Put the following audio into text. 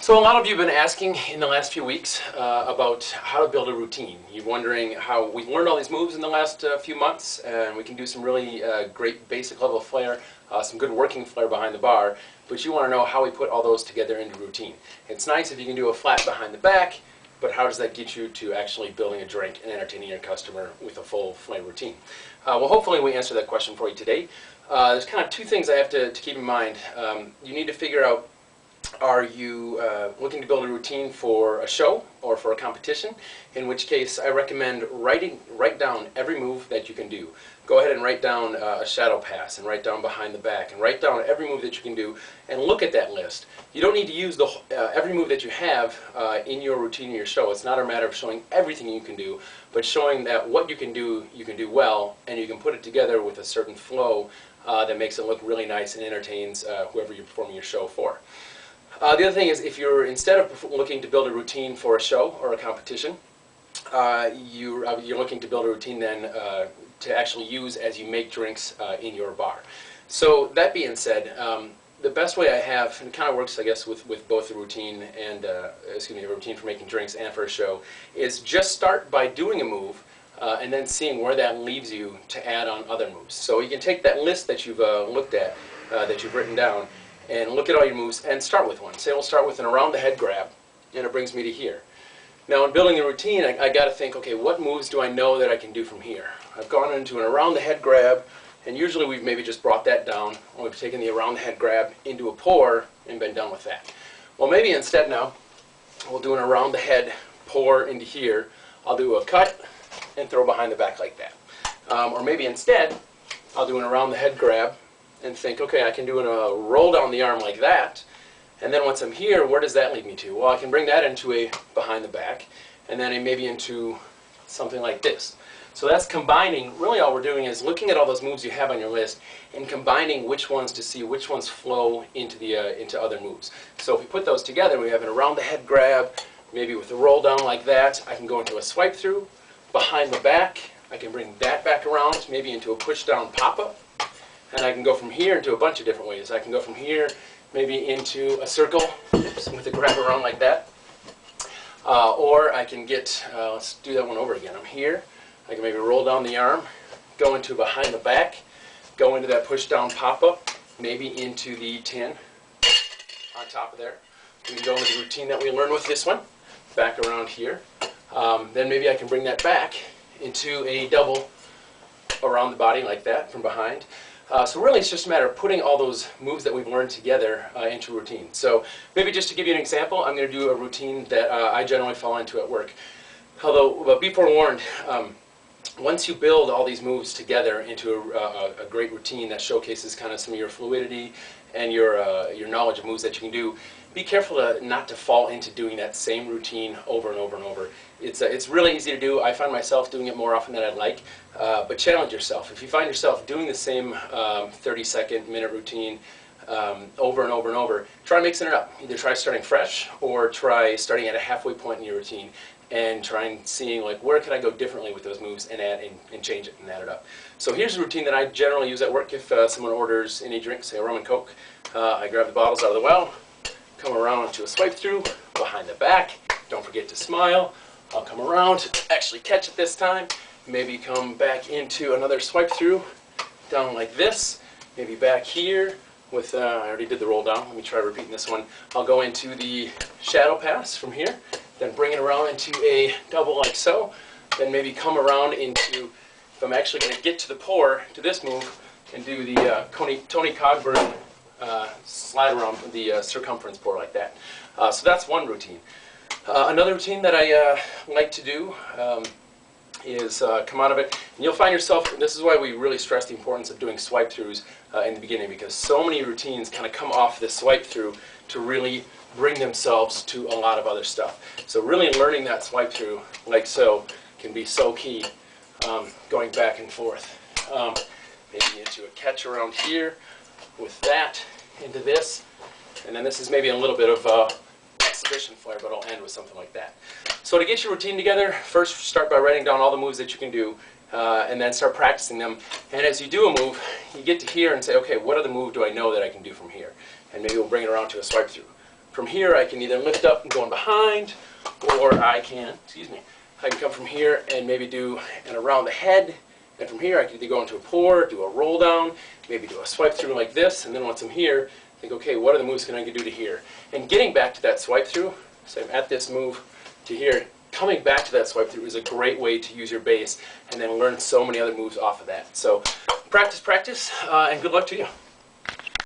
So a lot of you have been asking in the last few weeks about how to build a routine. You're wondering how we've learned all these moves in the last few months, and we can do some really great basic level flair, some good working flair behind the bar, but you want to know how we put all those together into routine. It's nice if you can do a flat behind the back, but how does that get you to actually building a drink and entertaining your customer with a full flair routine? Well, hopefully we answer that question for you today. There's kind of two things I have to keep in mind. You need to figure out, are you looking to build a routine for a show or for a competition? In which case, I recommend write down every move that you can do. Go ahead and write down a shadow pass, and write down behind the back, and write down every move that you can do, and look at that list. You don't need to use every move that you have in your routine in your show. It's not a matter of showing everything you can do, but showing that what you can do well, and you can put it together with a certain flow that makes it look really nice and entertains whoever you're performing your show for. The other thing is, if you're, instead of looking to build a routine for a show or a competition, you're looking to build a routine then to actually use as you make drinks in your bar. So that being said, the best way I have, and it kind of works I guess with both the routine and, a routine for making drinks and for a show, is just start by doing a move and then seeing where that leaves you to add on other moves. So you can take that list that you've looked at, that you've written down, and look at all your moves and start with one. Say we'll start with an around the head grab, and it brings me to here. Now in building a routine, I got to think, okay, what moves do I know that I can do from here? I've gone into an around the head grab, and usually we've maybe just brought that down, or we've taken the around the head grab into a pour and been done with that. Well, maybe instead now, we'll do an around the head pour into here. I'll do a cut and throw behind the back like that. Or maybe instead, I'll do an around the head grab and think, okay, I can do a roll down the arm like that, and then once I'm here, where does that lead me to? Well, I can bring that into a behind the back, and then maybe into something like this. So that's combining. Really all we're doing is looking at all those moves you have on your list and combining which ones to see which ones flow into other moves. So if we put those together, we have an around the head grab, maybe with a roll down like that. I can go into a swipe through, behind the back. I can bring that back around, maybe into a push down pop-up. And I can go from here into a bunch of different ways. I can go from here maybe into a circle with a grab around like that. Or I can get, let's do that one over again. I'm here. I can maybe roll down the arm, go into behind the back, go into that push down pop-up, maybe into the 10 on top of there. We can go into the routine that we learned with this one, back around here. Then maybe I can bring that back into a double around the body like that from behind. So really it's just a matter of putting all those moves that we've learned together into a routine. So maybe just to give you an example, I'm going to do a routine that I generally fall into at work. Although, be forewarned, once you build all these moves together into a great routine that showcases kind of some of your fluidity and your knowledge of moves that you can do, be careful not to fall into doing that same routine over and over and over. It's really easy to do. I find myself doing it more often than I'd like, but challenge yourself. If you find yourself doing the same 30-second, minute routine over and over and over, try mixing it up. Either try starting fresh or try starting at a halfway point in your routine and trying seeing like where can I go differently with those moves and add and change it and add it up. So here's a routine that I generally use at work. If someone orders any drink, say a rum and coke, I grab the bottles out of the well, come around to a swipe through, behind the back, don't forget to smile. I'll come around, actually catch it this time, maybe come back into another swipe through, down like this, maybe back here with, I already did the roll down, let me try repeating this one. I'll go into the shadow pass from here, then bring it around into a double like so, then maybe come around into, if I'm actually going to get to the pour, to this move, and do the Tony Cogburn slide around the circumference pour like that. So that's one routine. Another routine that I like to do is come out of it, and you'll find yourself, this is why we really stress the importance of doing swipe throughs in the beginning, because so many routines kind of come off this swipe through to really bring themselves to a lot of other stuff. So really learning that swipe through like so can be so key, going back and forth. Maybe into a catch around here with that, into this, and then this is maybe a little bit of exhibition flair, but I'll end with something like that. So to get your routine together, first start by writing down all the moves that you can do, and then start practicing them. And as you do a move, you get to here and say, okay, what other move do I know that I can do from here? And maybe we'll bring it around to a swipe through. From here, I can either lift up and go in behind, or I can come from here and maybe do an around the head. And from here, I can either go into a pour, do a roll down, maybe do a swipe through like this, and then once I'm here, think, okay, what are the moves can I do to here? And getting back to that swipe through, so I'm at this move to here, coming back to that swipe through is a great way to use your base and then learn so many other moves off of that. So practice, practice, and good luck to you.